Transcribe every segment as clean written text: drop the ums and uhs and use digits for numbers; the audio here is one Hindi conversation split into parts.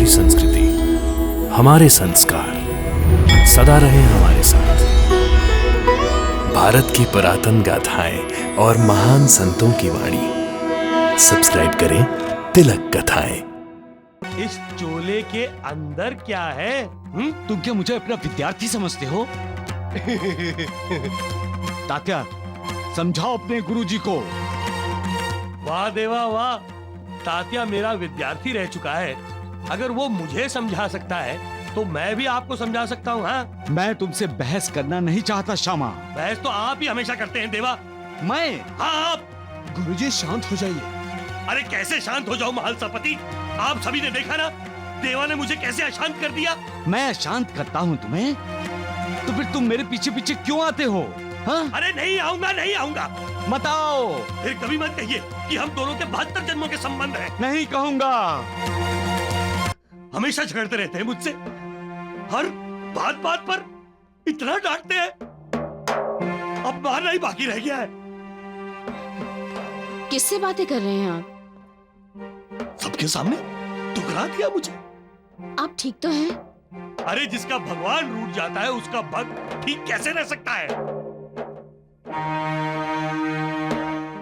हमारी संस्कृति, हमारे संस्कार सदा रहे हमारे साथ। भारत की पुरातन गाथाएं और महान संतों की वाणी। सब्सक्राइब करें तिलक कथाएं। इस चोले के अंदर क्या है? तुम क्या मुझे अपना विद्यार्थी समझते हो? तात्या, समझाओ अपने गुरुजी को। वाह देवा वाह, तात्या मेरा विद्यार्थी रह चुका है। अगर वो मुझे समझा सकता है तो मैं भी आपको समझा सकता हूँ। हाँ, मैं तुमसे बहस करना नहीं चाहता श्यामा। बहस तो आप ही हमेशा करते हैं देवा। मैं? हाँ आप। गुरुजी शांत हो जाइए। अरे कैसे शांत हो जाऊं महालसापति? आप सभी ने देखा ना, देवा ने मुझे कैसे अशांत कर दिया। मैं शांत करता हूँ तुम्हें, तो फिर तुम मेरे पीछे पीछे क्यों आते हो? हाँ? अरे नहीं आऊंगा, नहीं आऊंगा। मत आओ। फिर कभी मत कहिए कि हम दोनों के 72 जन्मों के संबंध हैं। नहीं कहूंगा। हमेशा झगड़ते रहते हैं मुझसे, हर बात बात पर इतना डांटते हैं। अब मारना ही बाकी रह गया है। किससे बातें कर रहे हैं आप? सबके सामने ठुकरा दिया मुझे। आप ठीक तो हैं? अरे जिसका भगवान रूठ जाता है उसका भक्त ठीक कैसे रह सकता है?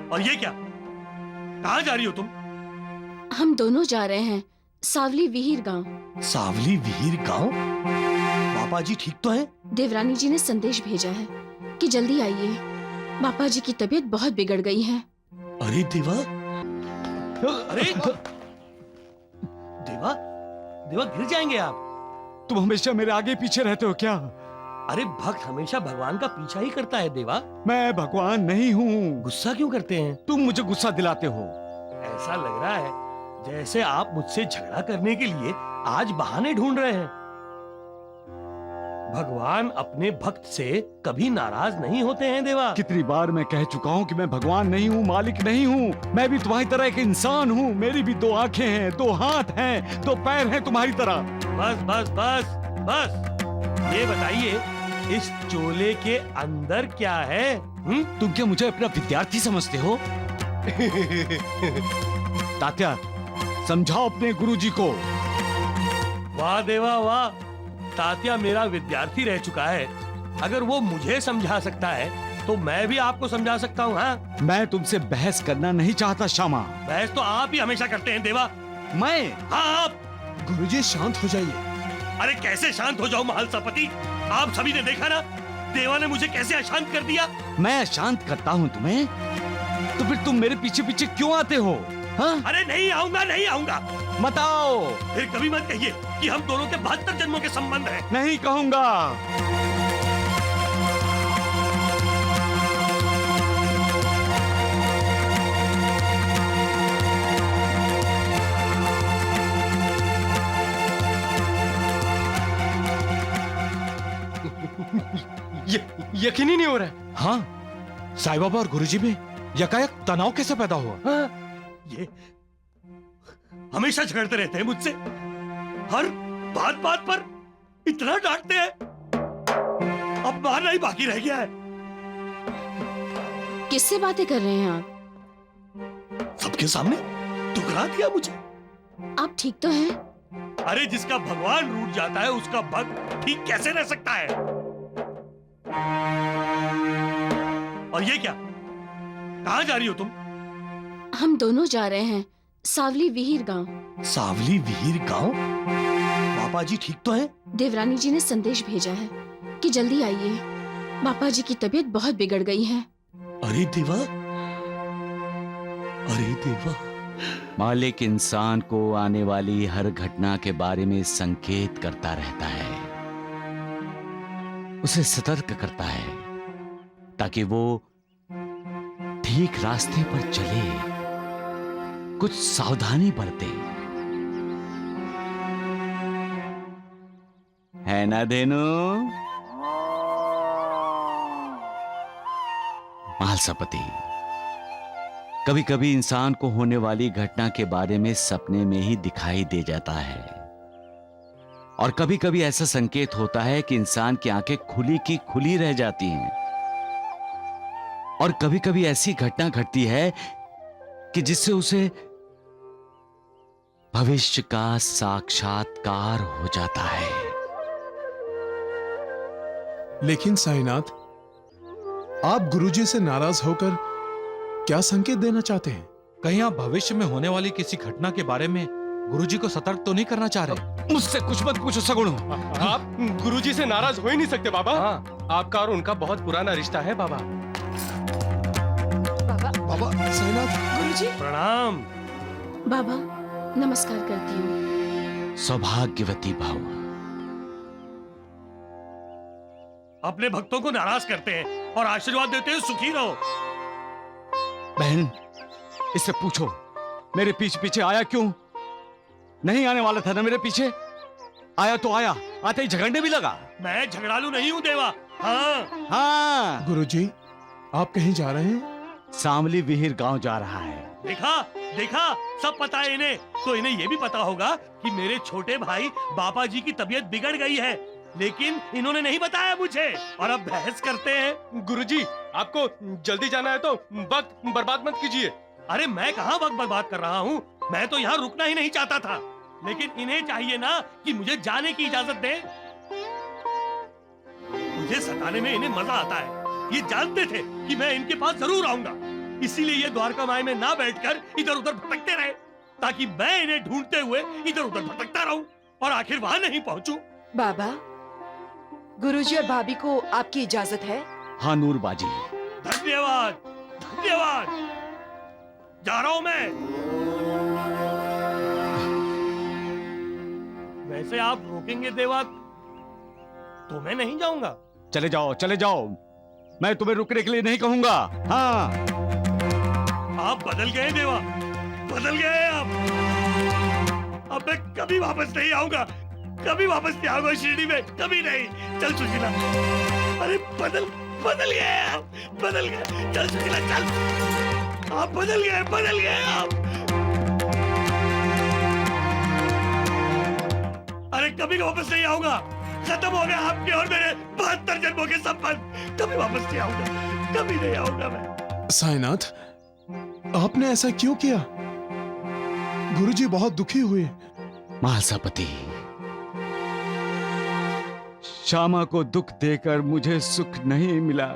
और ये क्या, कहाँ जा रही हो तुम? हम दोनों जा रहे हैं सावली विहीर गांव। सावली विहीर गांव? पापा जी ठीक तो हैं? देवरानी जी ने संदेश भेजा है कि जल्दी आइए, पापा जी की तबीयत बहुत बिगड़ गई है। अरे देवा, अरे देवा, देवा गिर जाएंगे आप। तुम हमेशा मेरे आगे पीछे रहते हो क्या? अरे भक्त हमेशा भगवान का पीछा ही करता है देवा। मैं भगवान नहीं हूँ। गुस्सा क्यों करते हैं? तुम मुझे गुस्सा दिलाते हो। ऐसा लग रहा है जैसे आप मुझसे झगड़ा करने के लिए आज बहाने ढूंढ रहे हैं। भगवान अपने भक्त से कभी नाराज नहीं होते हैं देवा। कितनी बार मैं कह चुका हूँ कि मैं भगवान नहीं हूँ, मालिक नहीं हूँ। मैं भी तुम्हारी तरह एक इंसान हूँ। मेरी भी 2 आंखें हैं, 2 हाथ हैं, 2 पैर हैं तुम्हारी तरह। बस बस बस बस, ये बताइए इस चोले के अंदर क्या है? तुम क्या मुझे अपना विद्यार्थी समझते हो? तात्या, समझाओ अपने गुरुजी को। वाह देवा वाह, तात्या मेरा विद्यार्थी रह चुका है। अगर वो मुझे समझा सकता है तो मैं भी आपको समझा सकता हूँ। हाँ, मैं तुमसे बहस करना नहीं चाहता श्यामा। बहस तो आप ही हमेशा करते हैं देवा। मैं? हाँ आप। गुरुजी शांत हो जाइए। अरे कैसे शांत हो जाऊं महालसापति? आप सभी ने देखा ना, देवा ने मुझे कैसे अशांत कर दिया। मैं शांत करता हूँ तुम्हें, तो फिर तुम मेरे पीछे पीछे क्यों आते हो? हाँ? अरे नहीं आऊंगा, नहीं आऊंगा। मत आओ। फिर कभी मत कहिए कि हम दोनों के 72 जन्मों के संबंध हैं। नहीं कहूंगा। यकीन ही नहीं हो रहा है। हाँ? साईं बाबा और गुरुजी में यकायक तनाव कैसे पैदा हुआ? ये हमेशा झगड़ते रहते हैं मुझसे, हर बात बात पर इतना डांटते हैं। अब मारना ही बाकी रह गया है। किससे बातें कर रहे हैं आप? सबके सामने ठुकरा दिया मुझे। आप ठीक तो हैं? अरे जिसका भगवान रूठ जाता है उसका भक्त ठीक कैसे रह सकता है? और ये क्या, कहाँ जा रही हो तुम? हम दोनों जा रहे हैं सावली विहीर गांव। सावली विहीर गांव? पापा जी ठीक तो हैं? देवरानी जी ने संदेश भेजा है कि जल्दी आइए, पापा जी की तबीयत बहुत बिगड़ गई है। अरे देवा, अरे देवा। मालिक इंसान को आने वाली हर घटना के बारे में संकेत करता रहता है, उसे सतर्क करता है ताकि वो ठीक रास्ते पर चले, कुछ सावधानी बरते। है ना देनु? महालसापति, कभी कभी इंसान को होने वाली घटना के बारे में सपने में ही दिखाई दे जाता है, और कभी कभी ऐसा संकेत होता है कि इंसान की आंखें खुली की खुली रह जाती हैं, और कभी कभी ऐसी घटना घटती है कि जिससे उसे भविष्य का साक्षात्कार हो जाता है। लेकिन साईनाथ, आप गुरुजी से नाराज होकर क्या संकेत देना चाहते हैं? कहीं आप भविष्य में होने वाली किसी घटना के बारे में गुरुजी को सतर्क तो नहीं करना चाह रहे? मुझसे कुछ मत पूछो सगुण। आप गुरुजी से नाराज हो ही नहीं सकते बाबा। हाँ, आपका और उनका बहुत पुराना रिश्ता है बाबा। बाबा साईनाथ। गुरुजी। प्रणाम। बाबा नमस्कार करती हूँ। सौभाग्यवती भव। अपने भक्तों को नाराज करते हैं और आशीर्वाद देते हैं सुखी रहो। बहन, इससे पूछो मेरे पीछे पीछे आया क्यों? नहीं आने वाला था ना मेरे पीछे। आया तो आया, आते ही झगड़ने भी लगा। मैं झगड़ालू नहीं हूँ देवा। हाँ हाँ, गुरुजी, आप कहीं जा रहे हैं? शामली विहिर गांव जा रहा है। देखा देखा, सब पता है इन्हें। तो इन्हें ये भी पता होगा कि मेरे छोटे भाई बाबा जी की तबीयत बिगड़ गई है, लेकिन इन्होंने नहीं बताया मुझे और अब बहस करते हैं। गुरुजी, आपको जल्दी जाना है तो वक्त बर्बाद मत कीजिए। अरे मैं कहाँ वक्त बर्बाद कर रहा हूँ, मैं तो यहाँ रुकना ही नहीं चाहता था, लेकिन इन्हें चाहिए ना कि मुझे जाने की इजाजत दें। मुझे सताने में इन्हें मजा आता है। ये जानते थे कि मैं इनके पास जरूर आऊंगा, इसीलिए ये द्वारका माई में ना बैठकर इधर उधर भटकते रहे, ताकि मैं इन्हें ढूंढते हुए इधर उधर भटकता रहूं और आखिर वहां नहीं पहुंचूं। बाबा, गुरुजी और भाभी को आपकी इजाजत है? हाँ नूर बाजी। धन्यवाद धन्यवाद, जा रहा हूं मैं। वैसे आप रोकेंगे देवा तो मैं नहीं जाऊंगा। चले जाओ चले जाओ, मैं तुम्हें रुकने के लिए नहीं कहूंगा। हाँ, आप बदल गए देवा, बदल गए आप। अब मैं कभी वापस नहीं आऊंगा, कभी वापस नहीं आऊंगा शिरडी में, कभी नहीं। चल सुशीला। अरे बदल गए आप, बदल गए। चल सुशीला चल, आप बदल गए आप। अरे कभी वापस नहीं आऊंगा, खत्म हो गया आपके और मेरे 72 जन्मों के संबंध। कभी वापस नहीं आऊंगा, कभी नहीं आऊंगा मैं। साईनाथ, आपने ऐसा क्यों किया? गुरुजी बहुत दुखी हुए। महासापति, श्यामा को दुख देकर मुझे सुख नहीं मिला।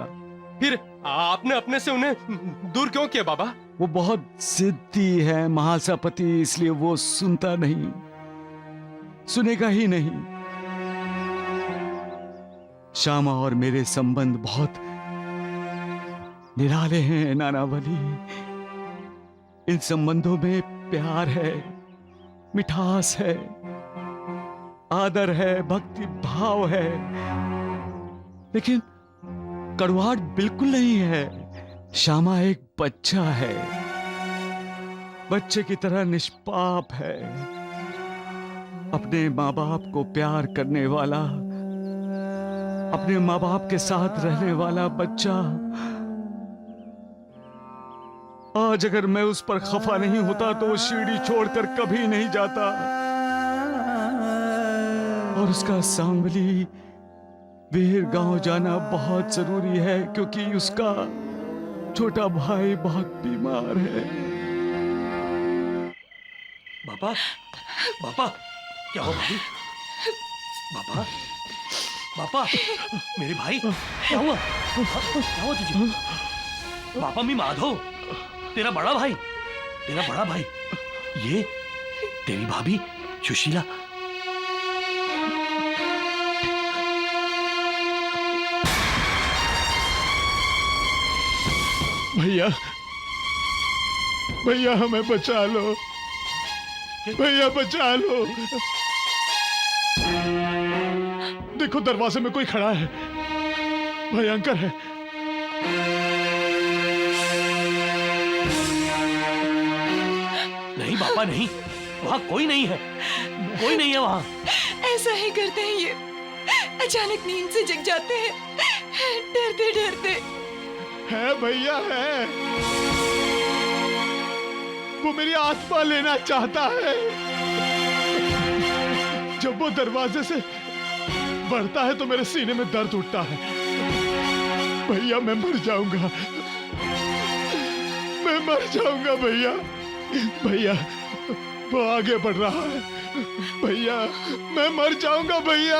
फिर आपने अपने से उन्हें दूर क्यों किया बाबा? वो बहुत जिद्दी है महासापति, इसलिए वो सुनता नहीं, सुनेगा ही नहीं। श्यामा और मेरे संबंध बहुत निराले हैं नानावली। इन संबंधों में प्यार है, मिठास है, आदर है, भक्ति भाव है, लेकिन कड़वाहट बिल्कुल नहीं है। श्यामा एक बच्चा है, बच्चे की तरह निष्पाप है, अपने माँ बाप को प्यार करने वाला, अपने माँ बाप के साथ रहने वाला बच्चा। आज अगर मैं उस पर खफा नहीं होता तो वो शिरडी छोड़कर कभी नहीं जाता। और उसका सांवली विहिर गांव जाना बहुत जरूरी है, क्योंकि उसका छोटा भाई बहुत बीमार है। बाबा, बाबा, क्या हुआ भाई? बाबा, बाबा, मेरे भाई, क्या हुआ? क्या हुआ तुझे? बाबा, मैं माधव, तेरा बड़ा भाई, ये तेरी भाभी सुशीला। भैया, भैया हमें बचा लो, भैया बचा लो। देखो दरवाजे में कोई खड़ा है, भयंकर है। नहीं बाबा नहीं, वहाँ कोई नहीं है, कोई नहीं है वहाँ। ऐसा ही करते हैं ये, अचानक नींद से जग जाते हैं, डरते डरते। है भैया है, वो मेरी आत्मा लेना चाहता है। जब वो दरवाजे से बढ़ता है तो मेरे सीने में दर्द उठता है। भैया मैं मर जाऊंगा, मैं मर जाऊंगा भैया। भैया वो आगे बढ़ रहा है। भैया मैं मर जाऊंगा भैया,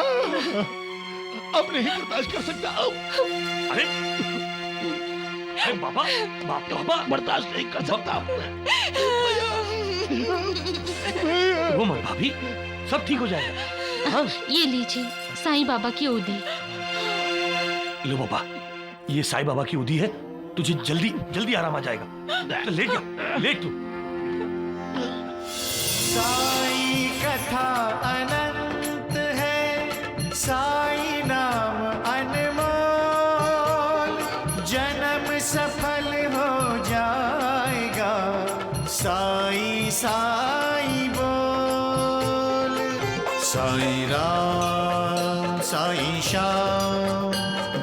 अब नहीं बर्दाश्त कर सकता। अरे अरे बाबा बाबा बर्दाश्त नहीं कर सकता। वो मत भाभी, सब ठीक हो जाएगा। हाँ? ये लीजिए साईं बाबा की उदी। लो बाबा, ये साईं बाबा की उदी है, तुझे जल्दी जल्दी आराम आ जाएगा। तो लेट जा, लेट तू। साईं कथा अनंत है, साईं नाम अनमोल, जन्म सफल हो जाएगा, साईं साईं बोल। साईं राम साईं श्याम,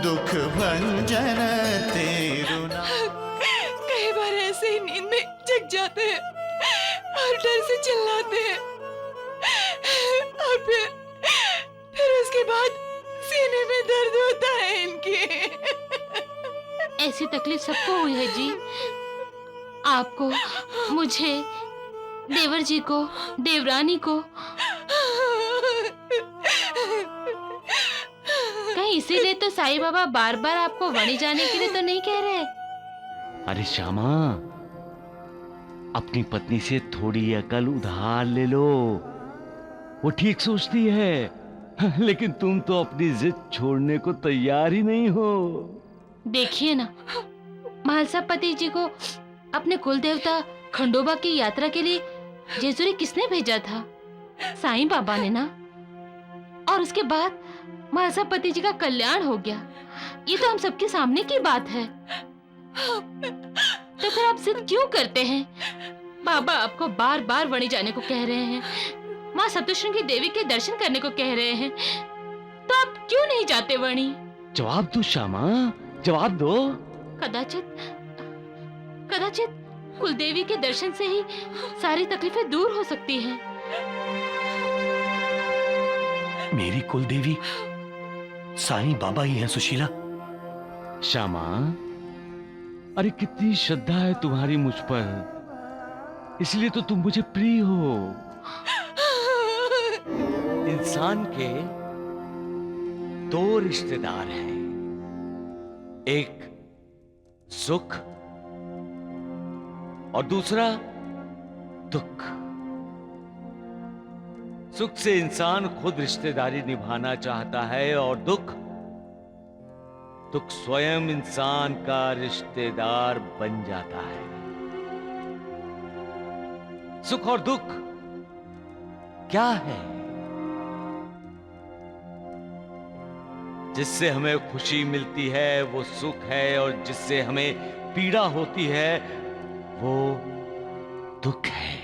दुख भंजन तेरु नाम। कई बार ऐसे ही नींद में जग जाते हैं और डर से चिल्लाते हैं, और फिर उसके बाद सीने में दर्द होता है इनके। ऐसी तकलीफ सबको हुई है जी, आपको, मुझे, देवर जी को, देवरानी को। कहीं इसीलिए तो साईं बाबा बार बार आपको वणी जाने के लिए तो नहीं कह रहे। अरे श्यामा, अपनी पत्नी से थोड़ी अकल उधार ले लो, वो ठीक सोचती है, लेकिन तुम तो अपनी जिद छोड़ने को तैयार ही नहीं हो। देखिए ना, महालसा पति जी को अपने कुल देवता खंडोबा की यात्रा के लिए जेजुरी किसने भेजा था? साईं बाबा ने ना। और उसके बाद महालसा पति जी का कल्याण हो गया। ये तो हम सबके सामने की बात है। तो फिर आप जिद क्यों करते हैं? बाबा आपको बार बार वणी जाने को कह रहे हैं, माँ सप्तशृंगी देवी के दर्शन करने को कह रहे हैं, तो आप क्यों नहीं जाते वणी? जवाब दो श्यामा, जवाब दो। कदाचित कुलदेवी के दर्शन से ही सारी तकलीफें दूर हो सकती हैं। मेरी कुलदेवी साईं बाबा ही हैं सुशीला। श्यामा, अरे कितनी श्रद्धा है तुम्हारी मुझ पर, इसलिए तो तुम मुझे प्रिय हो। इंसान के दो रिश्तेदार हैं, एक सुख और दूसरा दुख। सुख से इंसान खुद रिश्तेदारी निभाना चाहता है और दुख स्वयं इंसान का रिश्तेदार बन जाता है। सुख और दुख क्या है? जिससे हमें खुशी मिलती है वो सुख है, और जिससे हमें पीड़ा होती है वो दुख है।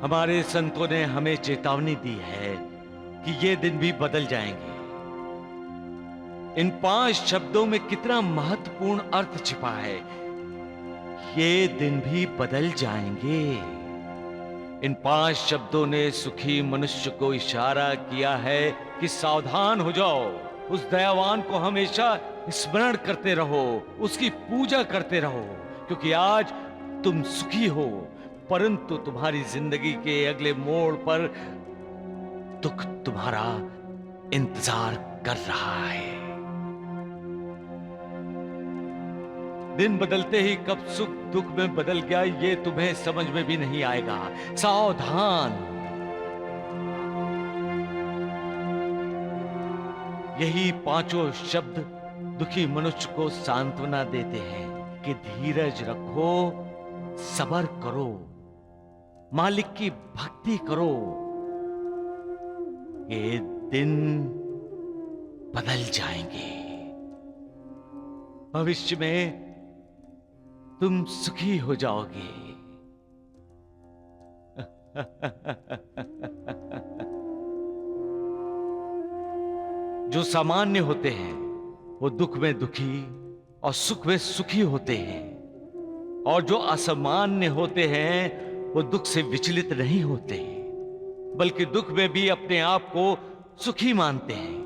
हमारे संतों ने हमें चेतावनी दी है कि ये दिन भी बदल जाएंगे। इन 5 शब्दों में कितना महत्वपूर्ण अर्थ छिपा है। ये दिन भी बदल जाएंगे। इन 5 शब्दों ने सुखी मनुष्य को इशारा किया है कि सावधान हो जाओ, उस दयावान को हमेशा स्मरण करते रहो, उसकी पूजा करते रहो, क्योंकि आज तुम सुखी हो, परंतु तुम्हारी जिंदगी के अगले मोड़ पर दुख तुम्हारा इंतजार कर रहा है। दिन बदलते ही कब सुख दुख में बदल गया ये तुम्हें समझ में भी नहीं आएगा। सावधान। यही 5 शब्द दुखी मनुष्य को सांत्वना देते हैं कि धीरज रखो, सब्र करो, मालिक की भक्ति करो। ये दिन बदल जाएंगे। भविष्य में तुम सुखी हो जाओगे। जो सामान्य होते हैं वो दुख में दुखी और सुख में सुखी होते हैं, और जो असामान्य होते हैं वो दुख से विचलित नहीं होते, बल्कि दुख में भी अपने आप को सुखी मानते हैं।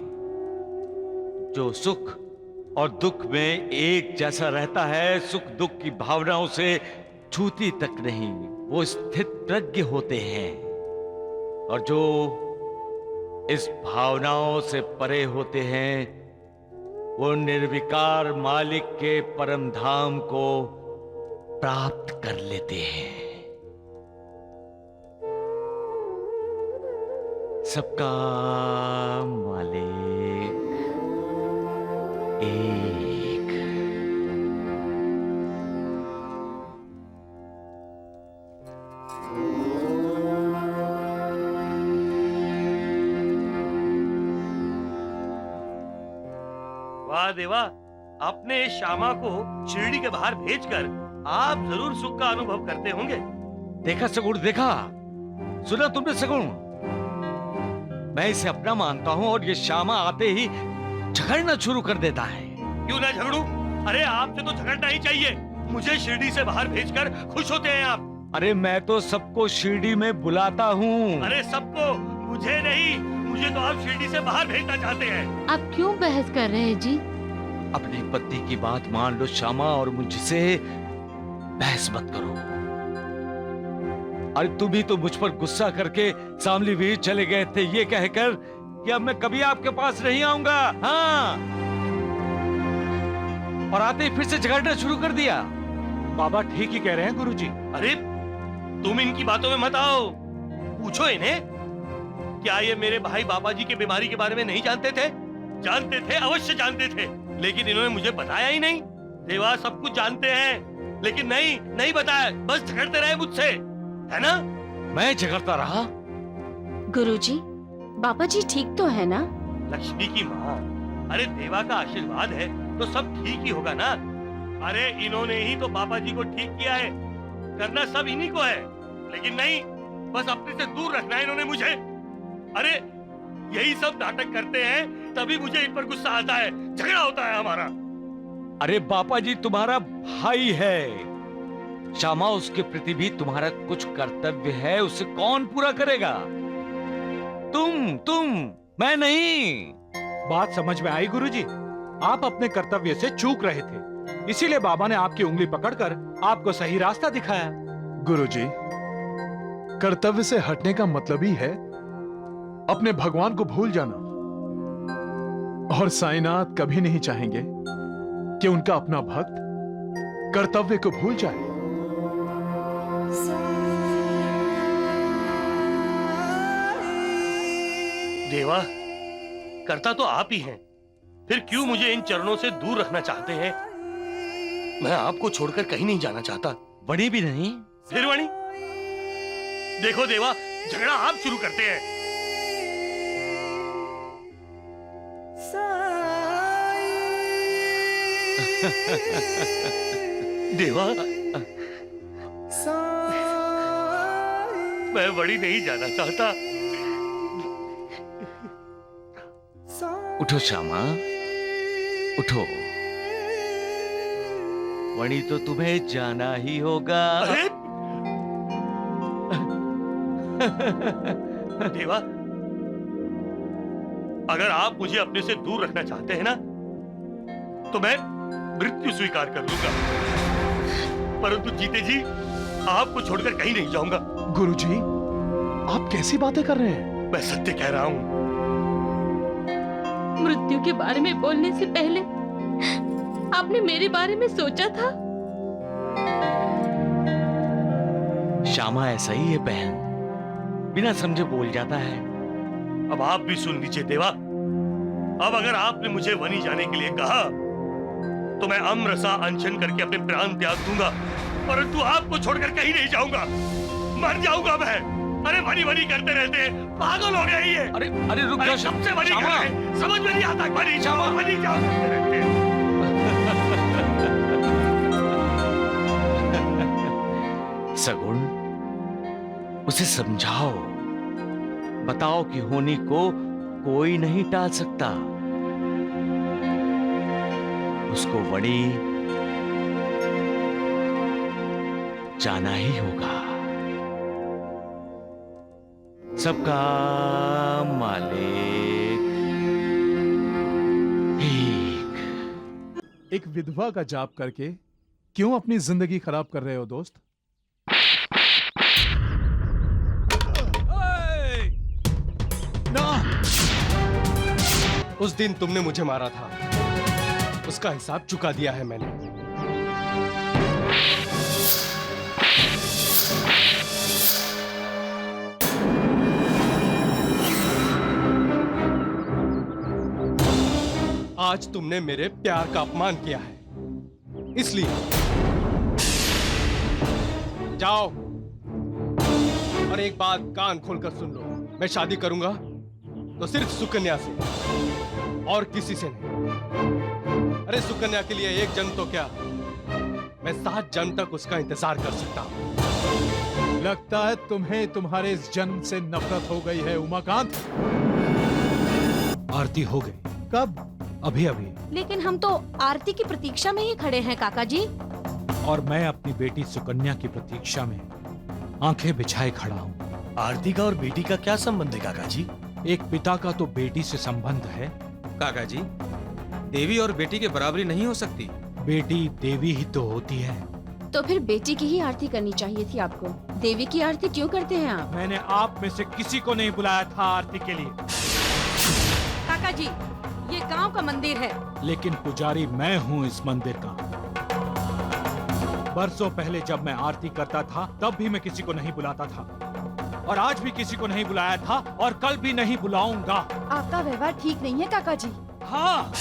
जो सुख और दुख में एक जैसा रहता है, सुख दुख की भावनाओं से छूती तक नहीं। वो स्थित प्रज्ञ होते हैं, और जो इस भावनाओं से परे होते हैं वो निर्विकार मालिक के परम धाम को प्राप्त कर लेते हैं। सबका मालिक एक। वाह देवा, आपने श्यामा को शिरडी के बाहर भेजकर आप जरूर सुख का अनुभव करते होंगे। देखा सगुण, देखा, सुना तुमने सगुण? मैं इसे अपना मानता हूं और ये श्यामा आते ही झगड़ना शुरू कर देता है। क्यों ना झगड़ूं? अरे आपसे तो झगड़ना ही चाहिए। मुझे शिरडी से बाहर भेजकर खुश होते हैं आप। अरे मैं तो सबको शिरडी में बुलाता हूँ। अरे सबको, मुझे नहीं। मुझे तो आप शिरडी से बाहर भेजना चाहते हैं। आप क्यों बहस कर रहे हैं जी? अपनी पति की बात मान लो श्यामा, और मुझसे बहस मत करो। अरे तुम ही तो मुझ पर गुस्सा करके शामली वीर चले गए थे ये कहकर कि अब मैं कभी आपके पास नहीं आऊंगा। हाँ, और आते ही फिर से झगड़ना शुरू कर दिया। बाबा ठीक ही कह रहे हैं गुरुजी। अरे तुम इनकी बातों में मत आओ। पूछो इन्हें, क्या ये मेरे भाई बाबा जी की बीमारी के बारे में नहीं जानते थे? जानते थे, अवश्य जानते थे, लेकिन इन्होंने मुझे बताया ही नहीं। देवा सब कुछ जानते हैं, लेकिन नहीं बताया। बस झगड़ते रहे मुझसे, है ना? मैं झगड़ता रहा? गुरुजी, बाबा जी ठीक तो है ना? लक्ष्मी की माँ, अरे देवा का आशीर्वाद है तो सब ठीक ही होगा ना। अरे इन्होंने ही तो बाबा जी को ठीक किया है। करना सब इन्हीं को है, लेकिन नहीं, बस अपने से दूर रखना है इन्होंने मुझे। अरे यही सब नाटक करते हैं, तभी मुझे इन पर गुस्सा आता है, झगड़ा होता है हमारा। अरे बापा जी तुम्हारा भाई है श्यामा, उसके प्रति भी तुम्हारा कुछ कर्तव्य है, उसे कौन पूरा करेगा? तुम, मैं नहीं। बात समझ में आई गुरुजी। आप अपने कर्तव्य से चूक रहे थे, इसीलिए बाबा ने आपकी उंगली पकड़कर आपको सही रास्ता दिखाया। गुरुजी, कर्तव्य से हटने का मतलब ही है अपने भगवान को भूल जाना, और साईनाथ कभी नहीं चाहेंगे कि उनका अपना भक्त कर्तव्य को भूल जाए। देवा, करता तो आप ही हैं, फिर क्यों मुझे इन चरणों से दूर रखना चाहते हैं? मैं आपको छोड़कर कहीं नहीं जाना चाहता। बड़ी भी नहीं। फिर वणी? देखो देवा, झगड़ा आप शुरू करते हैं। देवा, मैं बड़ी नहीं जाना चाहता। उठो श्यामा, उठो। वणी तो तुम्हें जाना ही होगा। अरे देवा, अगर आप मुझे अपने से दूर रखना चाहते हैं ना, तो मैं मृत्यु स्वीकार कर लूंगा, परंतु जीते जी आपको छोड़कर कहीं नहीं जाऊंगा। गुरुजी, आप कैसी बातें कर रहे हैं? मैं सत्य कह रहा हूं। मृत्यु के बारे में बोलने से पहले आपने मेरे बारे में सोचा था? श्यामा ऐसा ही है बहन, बिना समझे बोल जाता है। अब आप भी सुन लीजिए देवा। अब अगर आपने मुझे वनी जाने के लिए कहा, तो मैं अमरसा अनशन करके अपने प्राण त्याग दूंगा, परंतु आपको छोड़कर कहीं नहीं जाऊंगा। मर जाऊंगा मैं। अरे वनी वनी करते रहते हैं, पागल हो गए ये। अरे रुक जा सबसे वनी श्यामा। कर रहे हैं, समझ में नहीं आता। वनी जाओ, वनी जाओ करते रहते हैं। सगुण, उसे समझाओ, बताओ कि होनी को कोई नहीं टाल सकता। उसको वणी जाना ही होगा। सबका मालिक एक। एक विधवा का जाप करके क्यों अपनी जिंदगी खराब कर रहे हो दोस्त? ना! उस दिन तुमने मुझे मारा था, उसका हिसाब चुका दिया है मैंने। आज तुमने मेरे प्यार का अपमान किया है, इसलिए जाओ और एक बात कान खोलकर सुन लो। मैं शादी करूंगा तो सिर्फ सुकन्या से और किसी से नहीं। अरे सुकन्या के लिए एक जन्म तो क्या, मैं 7 जन्म तक उसका इंतजार कर सकता हूं। लगता है तुम्हें तुम्हारे इस जन्म से नफरत हो गई है उमाकांत। आरती हो गई। कब? अभी अभी। लेकिन हम तो आरती की प्रतीक्षा में ही खड़े हैं काका जी। और मैं अपनी बेटी सुकन्या की प्रतीक्षा में आंखें बिछाए खड़ा हूँ। आरती का और बेटी का क्या संबंध है काका जी? एक पिता का तो बेटी से संबंध है। काका जी, देवी और बेटी के बराबरी नहीं हो सकती। बेटी देवी ही तो होती है। तो फिर बेटी की ही आरती करनी चाहिए थी आपको। देवी की आरती क्यों करते हैं आप? मैंने आप में से किसी को नहीं बुलाया था आरती के लिए। काका जी, ये गांव का मंदिर है। लेकिन पुजारी मैं हूँ इस मंदिर का। बरसों पहले जब मैं आरती करता था तब भी मैं किसी को नहीं बुलाता था, और आज भी किसी को नहीं बुलाया था और कल भी नहीं बुलाऊंगा। आपका व्यवहार ठीक नहीं है काका जी। हाँ।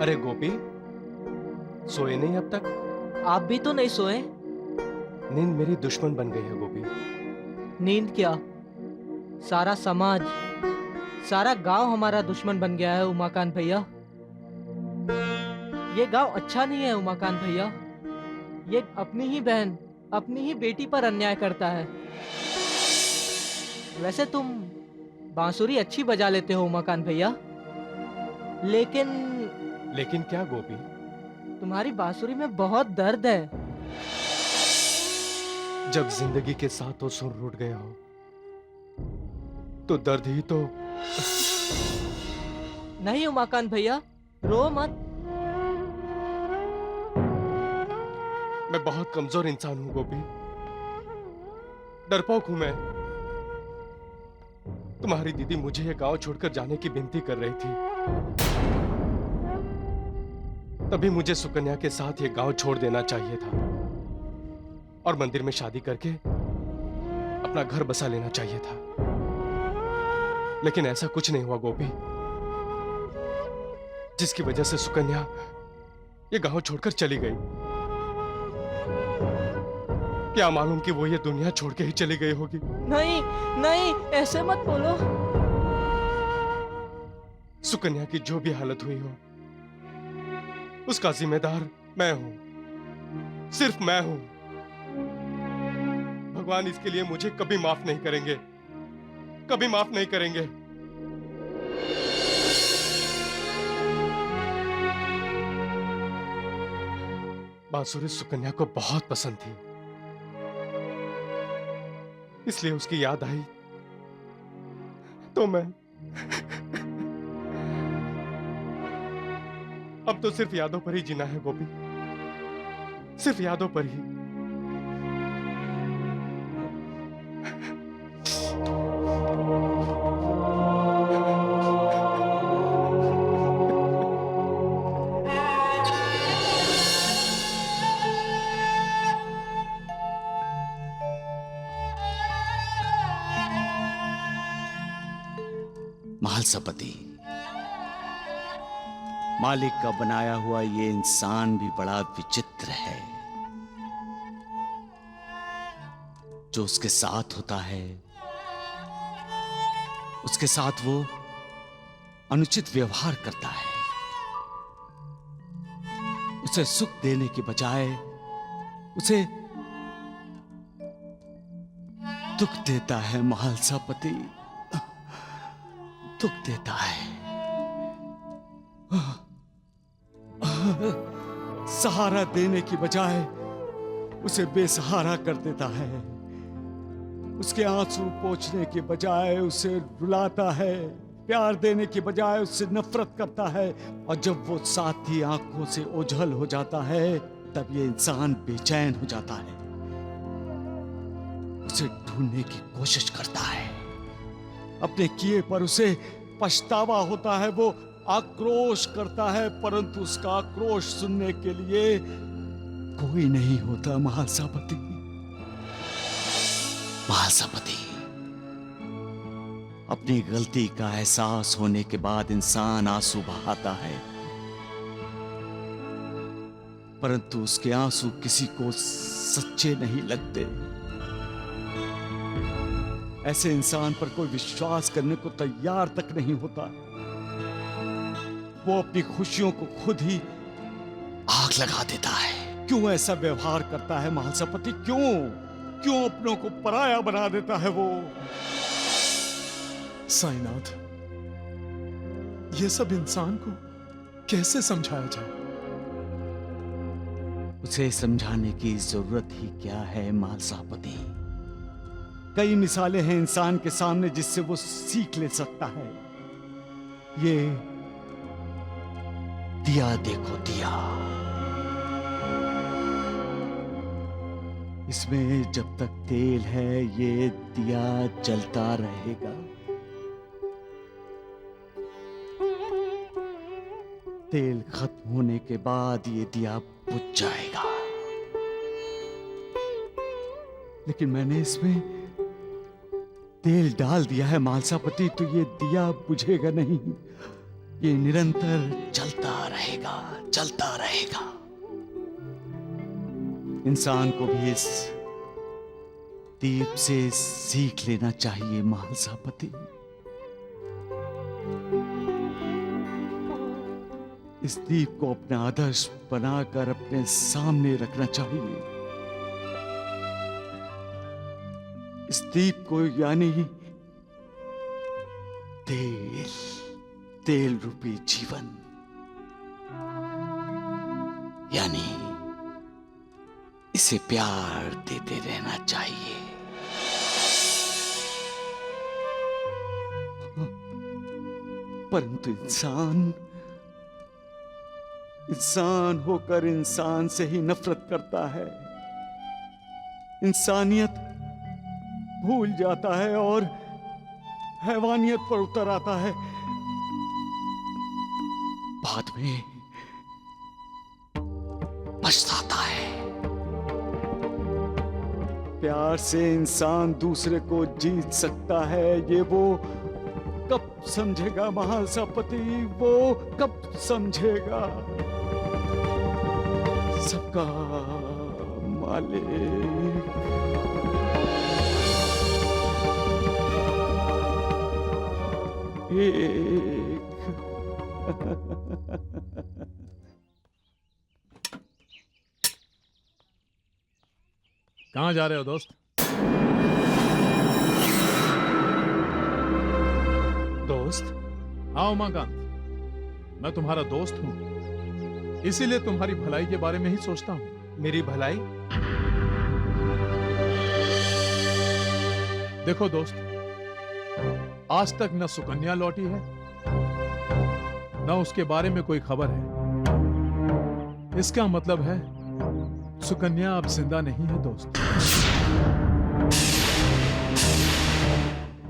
अरे गोपी, सोए नहीं अब तक? आप भी तो नहीं सोए। नींद मेरी दुश्मन बन गई है गोपी। नींद क्या, सारा समाज, सारा गांव हमारा दुश्मन बन गया है उमाकांत भैया। ये गांव अच्छा नहीं है उमाकांत भैया। ये अपनी ही बहन, अपनी ही बेटी पर अन्याय करता है। वैसे तुम बांसुरी अच्छी बजा लेते हो उमाकांत भैया, लेकिन क्या गोपी? तुम्हारी बांसुरी में बहुत दर्द है। जब जिंदगी के साथों सुर रूठ गए हो तो दर्द ही तो। नहीं उमाकांत भैया, रो मत। मैं बहुत कमजोर इंसान हूं गोपी, डरपोक हूं मैं। तुम्हारी दीदी मुझे ये गांव छोड़कर जाने की विनती कर रही थी, तभी मुझे सुकन्या के साथ ये गांव छोड़ देना चाहिए था और मंदिर में शादी करके अपना घर बसा लेना चाहिए था। लेकिन ऐसा कुछ नहीं हुआ गोपी, जिसकी वजह से सुकन्या ये गांव छोड़कर चली गई। क्या मालूम कि वो ये दुनिया छोड़ के ही चली गई होगी। नहीं नहीं, ऐसे मत बोलो। सुकन्या की जो भी हालत हुई हो, उसका जिम्मेदार मैं हूं, सिर्फ मैं हूं। भगवान इसके लिए मुझे कभी माफ नहीं करेंगे, कभी माफ नहीं करेंगे। बांसुरी सुकन्या को बहुत पसंद थी, इसलिए उसकी याद आई तो मैं अब तो सिर्फ यादों पर ही जीना है गोपी, सिर्फ यादों पर ही। महालसापति, मालिक का बनाया हुआ ये इंसान भी बड़ा विचित्र है। जो उसके साथ होता है, उसके साथ वो अनुचित व्यवहार करता है। उसे सुख देने के बजाय उसे दुख देता है महालसा पति, दुख देता है। सहारा देने की बजाय उसे बेसहारा कर देता है। उसके आंसू पोंछने के बजाय उसे रुलाता है। प्यार देने की बजाय उससे नफरत करता है। और जब वो साथी आंखों से ओझल हो जाता है तब ये इंसान बेचैन हो जाता है, उसे ढूंढने की कोशिश करता है। अपने किए पर उसे पछतावा होता है। वो आक्रोश करता है, परंतु उसका आक्रोश सुनने के लिए कोई नहीं होता। महालसापति, महालसापति, अपनी गलती का एहसास होने के बाद इंसान आंसू बहाता है, परंतु उसके आंसू किसी को सच्चे नहीं लगते। ऐसे इंसान पर कोई विश्वास करने को तैयार तक नहीं होता। वो अपनी खुशियों को खुद ही आग लगा देता है। क्यों ऐसा व्यवहार करता है महालसापति? क्यों अपनों को पराया बना देता है वो? साईनाथ, ये सब इंसान को कैसे समझाया जाए? उसे समझाने की जरूरत ही क्या है महालसापति? कई मिसालें हैं इंसान के सामने जिससे वो सीख ले सकता है। ये दिया देखो, दिया। इसमें जब तक तेल है ये दिया जलता रहेगा। तेल खत्म होने के बाद ये दिया बुझ जाएगा। लेकिन मैंने इसमें तेल डाल दिया है महालसापति, तो ये दिया बुझेगा नहीं, ये निरंतर चलता रहेगा, चलता रहेगा। इंसान को भी इस दीप से सीख लेना चाहिए महालसापति। इस दीप को अपना आदर्श बनाकर अपने सामने रखना चाहिए। इस दीप को यानी तेल रूपी जीवन, यानी इसे प्यार देते रहना चाहिए। परंतु इंसान होकर इंसान से ही नफरत करता है, इंसानियत भूल जाता है और हैवानियत पर उतर आता है। बाद में पछताता है। प्यार से इंसान दूसरे को जीत सकता है, ये वो कब समझेगा महालसापति? वो कब समझेगा? सबका मालिक एक। कहां जा रहे हो दोस्त? दोस्त? हाँ उमाकांत, मैं तुम्हारा दोस्त हूं, इसीलिए तुम्हारी भलाई के बारे में ही सोचता हूं। मेरी भलाई? देखो दोस्त, आज तक न सुकन्या लौटी है न उसके बारे में कोई खबर है। इसका मतलब है सुकन्या अब जिंदा नहीं है दोस्त।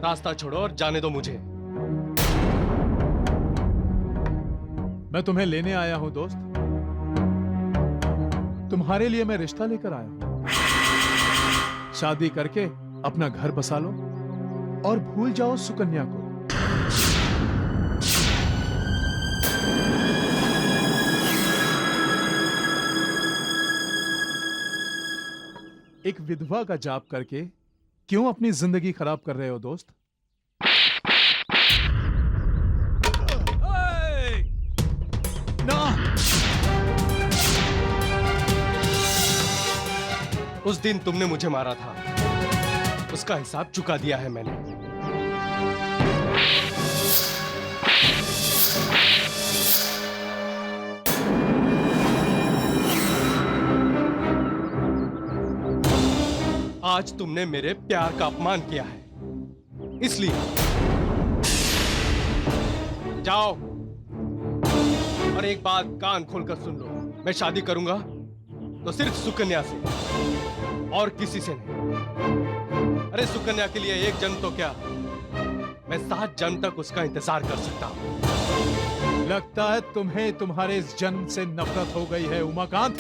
रास्ता छोड़ो और जाने दो मुझे। मैं तुम्हें लेने आया हूं दोस्त। तुम्हारे लिए मैं रिश्ता लेकर आया हूं। शादी करके अपना घर बसा लो और भूल जाओ सुकन्या को। एक विधवा का जाप करके क्यों अपनी जिंदगी खराब कर रहे हो दोस्त? ना! उस दिन तुमने मुझे मारा था, उसका हिसाब चुका दिया है मैंने। आज तुमने मेरे प्यार का अपमान किया है, इसलिए जाओ और एक बात कान खोलकर सुन लो, मैं शादी करूंगा तो सिर्फ सुकन्या से और किसी से नहीं। अरे सुकन्या के लिए एक जन्म तो क्या, मैं 7 जन्म तक उसका इंतजार कर सकता हूं। लगता है तुम्हें तुम्हारे इस जन्म से नफरत हो गई है उमाकांत।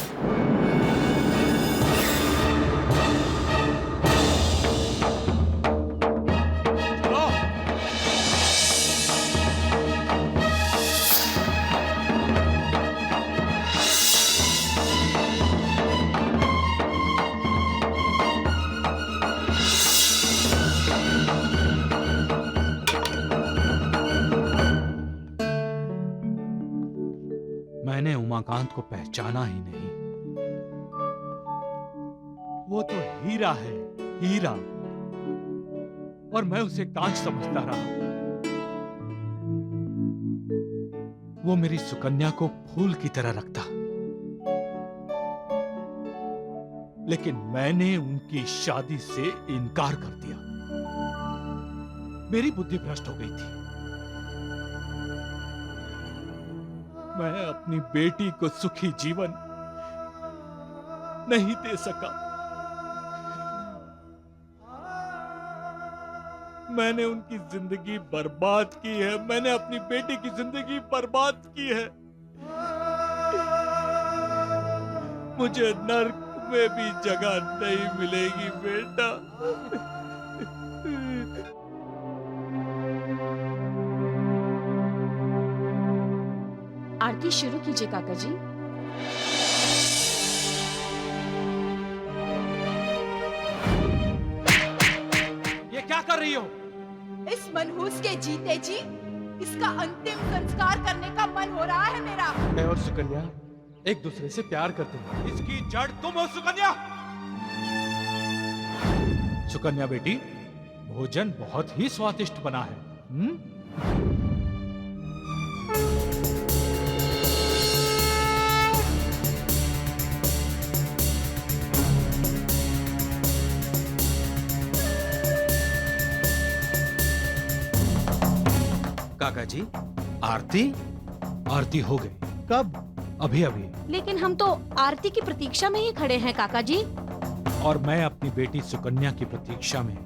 मैंने उमाकांत को पहचाना ही नहीं। वो तो हीरा है, हीरा, और मैं उसे कांच समझता रहा। वो मेरी सुकन्या को फूल की तरह रखता, लेकिन मैंने उनकी शादी से इनकार कर दिया। मेरी बुद्धि भ्रष्ट हो गई थी। मैं अपनी बेटी को सुखी जीवन नहीं दे सका। मैंने उनकी जिंदगी बर्बाद की है। मैंने अपनी बेटी की जिंदगी बर्बाद की है। मुझे नर्क में भी जगह नहीं मिलेगी बेटा। आरती शुरू कीजिए काका जी। ये क्या कर रही हो? इस मनहूस के जीते जी इसका अंतिम संस्कार करने का मन हो रहा है मेरा। मैं और सुकन्या एक दूसरे से प्यार करते हैं। इसकी जड़ तुम हो सुकन्या। सुकन्या बेटी, भोजन बहुत ही स्वादिष्ट बना है। काका जी, आरती आरती हो गई। कब? अभी अभी। लेकिन हम तो आरती की प्रतीक्षा में ही खड़े हैं काका जी। और मैं अपनी बेटी सुकन्या की प्रतीक्षा में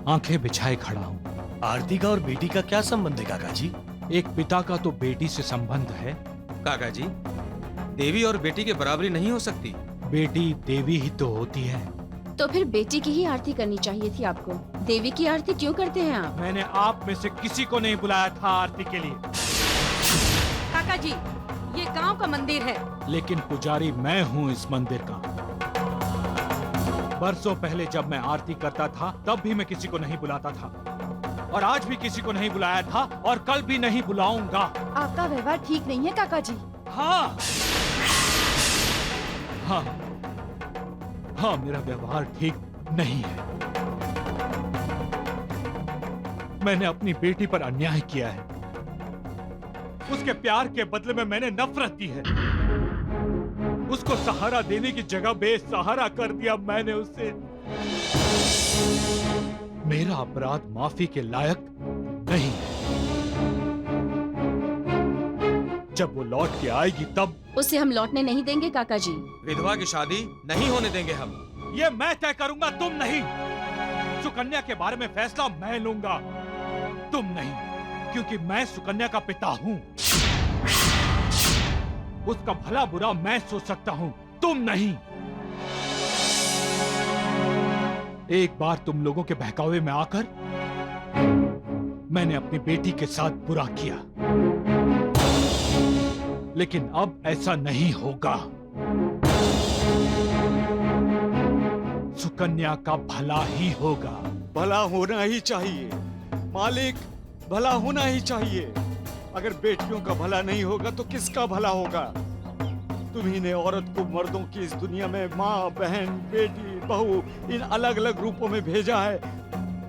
आंखें बिछाए खड़ा हूँ। आरती का और बेटी का क्या संबंध है काका जी? एक पिता का तो बेटी से संबंध है। काका जी, देवी और बेटी की बराबरी नहीं हो सकती। बेटी देवी ही तो होती है। तो फिर बेटी की ही आरती करनी चाहिए थी आपको। देवी की आरती क्यों करते हैं आप? मैंने आप में से किसी को नहीं बुलाया था आरती के लिए। काका जी, ये गांव का मंदिर है। लेकिन पुजारी मैं हूँ इस मंदिर का। बरसों पहले जब मैं आरती करता था तब भी मैं किसी को नहीं बुलाता था, और आज भी किसी को नहीं बुलाया था, और कल भी नहीं बुलाऊंगा। आपका व्यवहार ठीक नहीं है काका जी। हाँ हाँ हाँ, मेरा व्यवहार ठीक नहीं है। मैंने अपनी बेटी पर अन्याय किया है। उसके प्यार के बदले में मैंने नफरत दी है। उसको सहारा देने की जगह बेसहारा कर दिया मैंने उसे। मेरा अपराध माफी के लायक नहीं है। जब वो लौट के आएगी तब। उसे हम लौटने नहीं देंगे काका जी। विधवा की शादी नहीं होने देंगे हम। ये मैं तय करूंगा, तुम नहीं। सुकन्या के बारे में फैसला मैं लूंगा, तुम नहीं, क्योंकि मैं सुकन्या का पिता हूं। उसका भला बुरा मैं सोच सकता हूं, तुम नहीं। एक बार तुम लोगों के बहकावे में आकर मैंने अपनी बेटी के साथ बुरा किया, लेकिन अब ऐसा नहीं होगा। सुकन्या का भला ही होगा। भला होना ही चाहिए मालिक, भला होना ही चाहिए। अगर बेटियों का भला नहीं होगा तो किसका भला होगा? तुम्ही ने औरत को मर्दों की इस दुनिया में माँ, बहन, बेटी, बहू इन अलग अलग रूपों में भेजा है।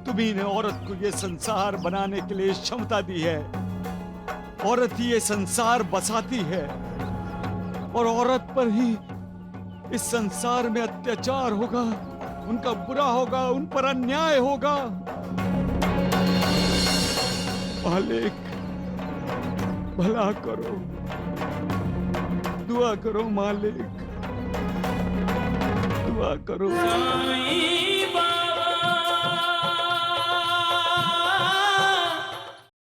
तुम्ही ने औरत को ये संसार बनाने के लिए क्षमता दी है। औरत ही ये संसार बसाती है और औरत पर ही इस संसार में अत्याचार होगा, उनका बुरा होगा, उन पर अन्याय होगा। मालिक भला करो, दुआ करो मालिक, दुआ करो। साईं बाबा